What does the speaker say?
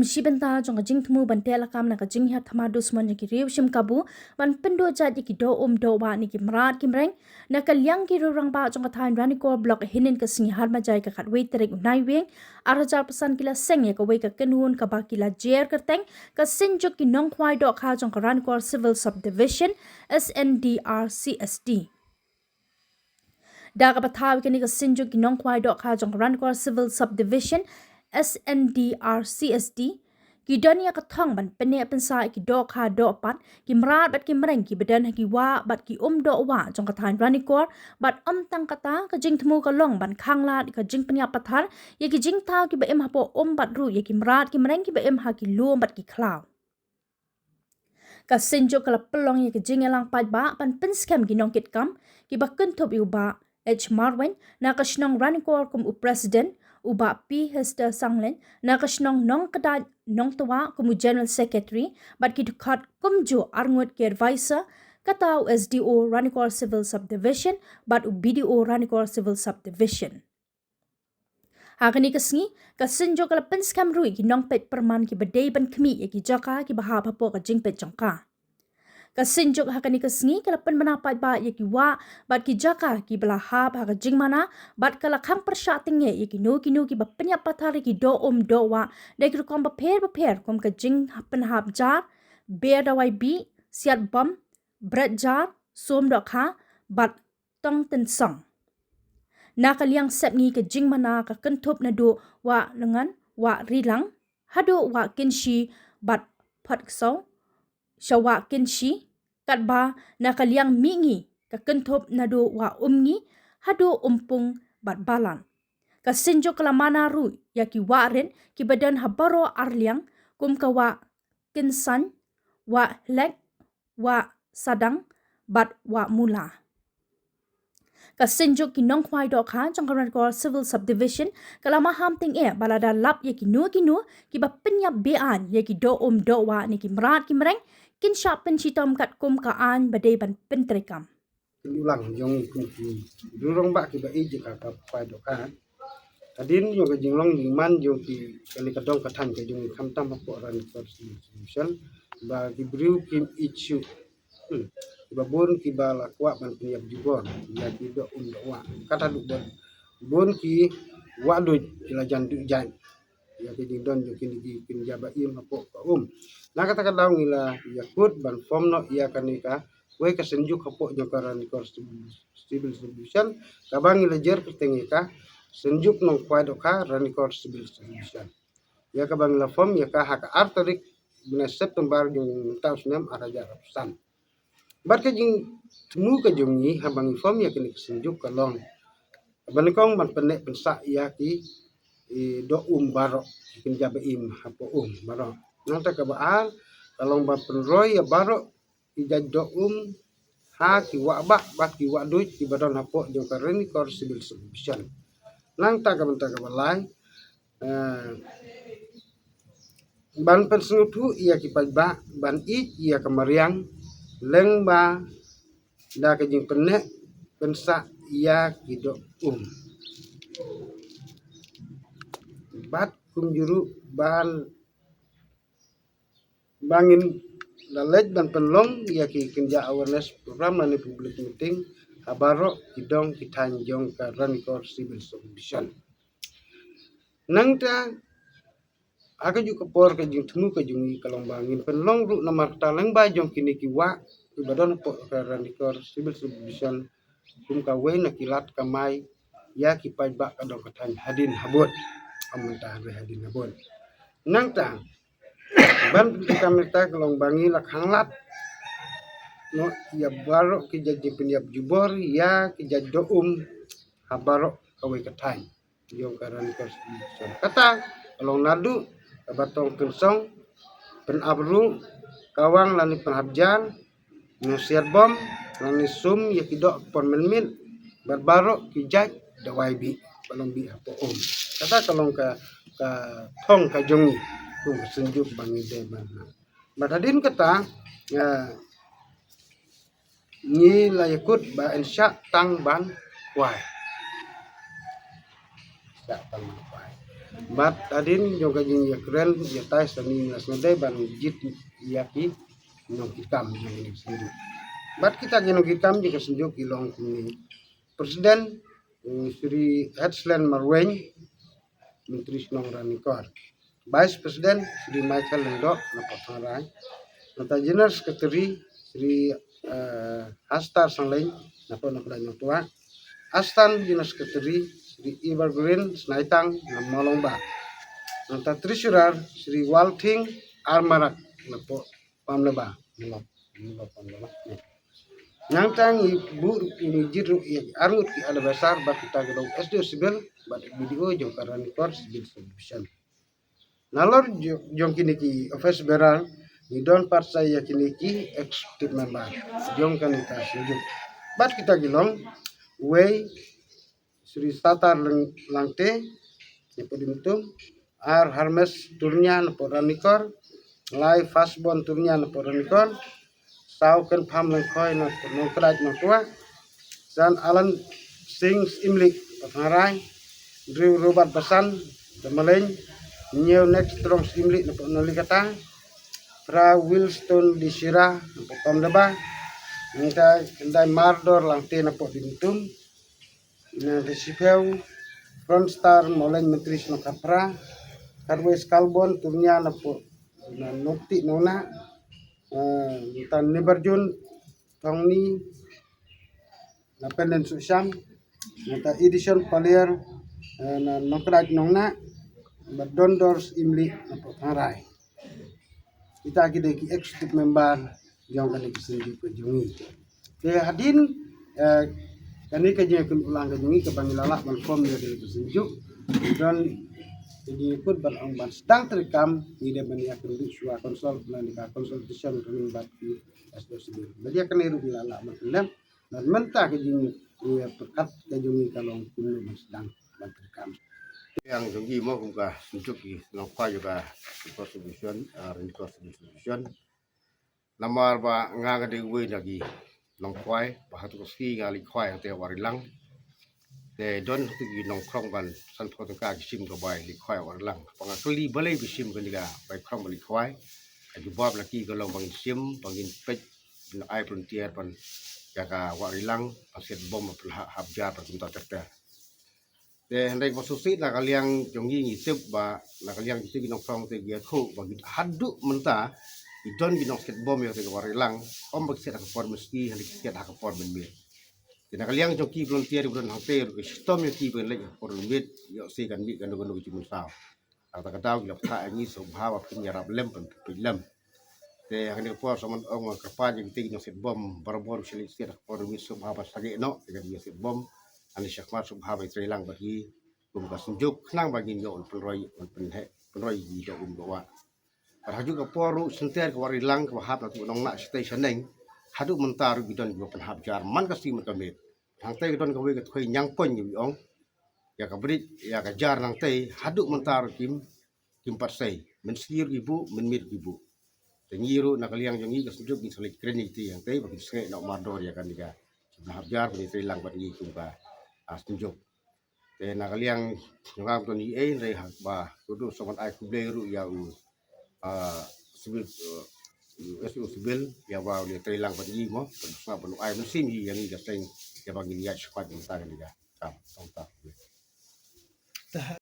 si benta jong jing temu bante la kam na ka jing ha thama dus mon ki riu shim kabu ban pendo ja ki do do wa ni ki mrat ki mreng na ka liang ki rang ba jong ka thain rani ko block hinin ka sing har ma jai ka khat wei terek nai weng arajar pesan kila seng ya ka wei ka kenun ka ba kila jer ka teng ka sin jo ki nong khwai do kha jong ka ran ko civil subdivision SNDRCSD da ka pathaw ke ni ka sin jo ki nong khwai do kha jong ka ran ko civil subdivision SNDRCSD ki donia ka thong ban pene pensa ki do kha do pat ki mrat bat ki mreng ki bedan ki wa bat ki do wa jong ka thain rani kor bat tang kata ka jing thmu ka long ban khang la ka jing penya pathar ye ki jing thaw ki ba em hapo bat ru ye ki mrat ki mreng ki ba em ha ki luom bat ki klaw ka senjo kala pelong ye ki jing elang pat ba pan pen scam ki nong kit kam ki ba kun thop yu ba H Marwen na ka shnong rani kor kum u president uba P Hester Sanglen na kasnong nong kada nong tawa kumu general secretary bat ki khat kumjo arngot ke advisor kata SDO Ranikor civil subdivision bat u BDO Ranikor civil subdivision agani kasngi kasinjo kala penskam rui ki nong pet perman ki badai ban khmi ki jaka ki baha phapo ka jingpet jongka kasinjok hakani kasngi kala pen manapat ba ye ki wa bat ki jaka ki bala ha ba ka jingmana bat kala khang persha tinge ye ki no ki ba penya pathari ki do do wa de ki kom ba pher kom ka jing pen hap jar bear da wai bi siat bom bread jar som do kha bat tong ten song na kaliang sep ngi ka jingmana ka kenthop na do wa lengan wa rilang hado wa kinshi bat phat so shawa kinshi katba na kaliang mingi ka kenthop na do wa umngi hado umpung bat balan ka sinjo kalamana ru ya ki waren ki badan habaro arliang kum ka wa kinsan wa lek wa sadang bat wa mula ka sinjo ki nong khwai do kha jangkaran ko civil subdivision kalama ham ting e balada lap ye ki nu ki ba penya bean ye ki do wa ni ki mrat ki mreng kin sha pen chitom kat kum ka an badai ban pen trekam ulang jong kunci durong ba ki ba i jika ka pa do ka tadin yo ga jinglong man yo ki kali ka dong ka than ka jong kham tam ko ran solution ba ki briu kim ichu ba bon ki ba la kwa ban piap jubor ya ki do wa kata du bon ki wa do ki la jan du jan ya ki ding don yo ki kin jaba im hapo ka na kata ka daw ngila ya kut ban form no ya kanika we ka senju hapo jokaran kor civil solution kabang ngila jer ketengika senjuk nong kwado ka ranikor civil solution ya kabang ngila form ya ka hak artarik bina September yung taus nem araja rapsan bat ka jing temu ka jongi habang form ya kini senjuk ka long banikong man penek pensa ya ki do baro kin jaba im hapo baro nanta ka baal kalong ba penroy ya baro ijaj do ha ki wa ba ki wa duit ki badon hapo jo ka ranikor civil solution nang ta ka balai ban pensutu ia ki pajba ban ia kamariang leng ba da ka jing penek pensa ia ki do bat kum juru ban bangin lalej ban penlong ia ki kinja awareness program mani public meeting habaro kidong kitanjong ka ranikor civil solution nang ta aga ju kapor ka jing temu ka jungi kalong bangin penlong ru na marta leng ba jong kini ki wa ibadon po ka ranikor civil solution kum ka we na kilat kamai ya ki pajba ka dong katan hadin habot amunta hadin habot nang ta ban kamita kalong bangi lak hanglat no ya baro ki jaji penyap jubor ya ki jado habaro kawe katan yung karan konstitusi kata kalong nadu kabatong kensong penabru kawang lani penhabjan nusiat bom lani sum ya kidok pon menmin barbaro ki jaj dawai bi kalong bi hapo kata kalong ka thong ka jongi tu senjuk bangi de mana badadin kata ni la yakut ba insya tang ban kwai sa tang kwai Bat adin yung kajing ya kren ya tay sa ni nas ngade ban jit yaki no kikam yang ini sendiri. Bat kita gino kikam jika senjuk ilong kini Presiden Sri Hetzlen Marweng Menteri Senong Ranikor. Vice President Sri Michael Lendok na Patharai. Nata General Secretary Sri Hastar Sangleng na po na tua. Astan General Secretary Sri Ibargurin Snaitang na Malongba. Nata Treasurer Sri Walting Armarak na po Pamlaba. Nang tang ibu ini jiru arut ki ada besar bat kita gedong SD Sibil bat video jong Ranikor Sibil Solution. Nalor jong kini ki office beral ni don partai ya kini ki executive member jong kanita sejuk. Bat kita gilong way Sri Satar Langte ni podimtum ar Harmes turnya na Ranikor lai fastbon turnya na Ranikor sau kan pham lang khoi na nongkrat na tua dan Alan Sings Imlik Patharai Drew Robert Basan Damaleng New Next Strong Imlik na Nalikata Pra Wilston di Sira na Pamlaba Nita Kendai Mardor Langte na Podimtum na Resipeu Frontstar Moleng Menteri na Kapra Karwes Kalbon turnya na po na nokti nona tan Nibarjun Tongni na Penden Susyam nata edition palier na nongkrat nongna berdondors imli na Patharai. Kita kide ki executive member yang kali kesenji kejungi. Ke hadin kani kajnya kun ulang kejungi ke Bangilala man form dari kesenju dan jadi ikut ban sedang terekam ide baniakan suara konsol melalui konsultasi dengan batu SD sendiri. Jadi akan liru bilala macam dan mentah kejungi ia perkat kejungi kalau kun sedang ban terekam. Yang jonggi mo kung ka sunjuk i nongkwa juga contribution contribution lamar ba nga de we lagi nongkwai ba hatu ski ngali kwai te warilang de don tu gi nongkrong ban san pho ka sim ko bai li kwai warilang panga kli balai bi sim kan diga bai krong li kwai ka ju bab laki ko long bang sim bangin pet ai frontier pan jaga warilang paset bom habjar pa kunta terter de hendai masusi na kaliang jonggi ngitip ba na kaliang ngitip nongkrong te gi khu bagi hadu menta idon ginong sket bom yo te warilang om bag set akapor meski halik sket akapor ben mir tina kaliang jongki volunteer bulan hotel ke sistem yo ki ben lek por mit yo si kan mi kan gono ki mun saw ata kadaw gila ta ni so bhawa pin yarab lem pen lem te hani por somon ong kapal yang tinggi sket bom barbor sel sket akapor mit so bhawa sage no te kan sket bom ani syakmar so bhawa Thailand bagi kum ka sunjuk nang bagi nyo penroi di do bawa Haju ka poru senter ka warilang ka hap na tu nong na station neng hadu mentaru bidon go pen hap jar man ka sim ka met hang te don ka we ka thoi nyang pon yu ong ya ka brit ya ka jar nang te hadu mentaru kim parsei men sir ibu men mir ibu te ngiru na kaliang jong i ka sujuk ni salik kreni ti yang te bagi snge no mardor ya kan diga hap jar ni te lang bagi kum ka astunjuk te na kaliang ngam to ni e re hak ba kudu soman ai kubleru ya sibil sibil ya wa le telang pati mo sa banu ai musim yang ni gaseng ya bagi lihat squad yang tadi ya tam